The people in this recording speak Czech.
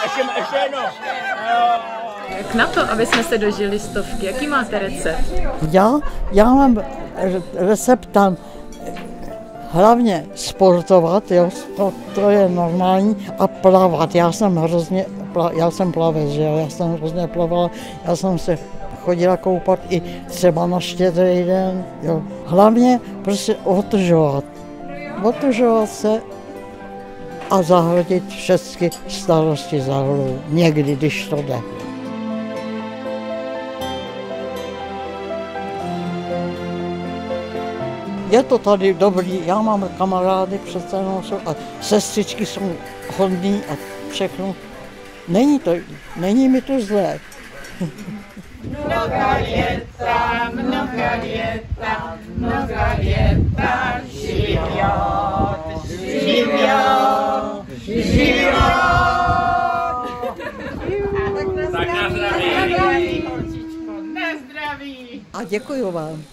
Ještě jedno. Jak na to, aby jsme se dožili 100? Jaký máte recept? Já mám recept tam hlavně sportovat, jo, to je normální, a plavat. Já jsem plavec, že jo, já jsem hrozně plavala, já jsem se chodila koupat i třeba na Štědrý den, jo. Hlavně prostě otužovat se a zahodit všechny starosti za hlavu, někdy, když to jde. Je to tady dobrý, já mám kamarády přece jenom a sestřičky jsou hodný a všechno. Není mi to zlé. Mnoga lieta, život. Tak na zdraví. A děkuju vám.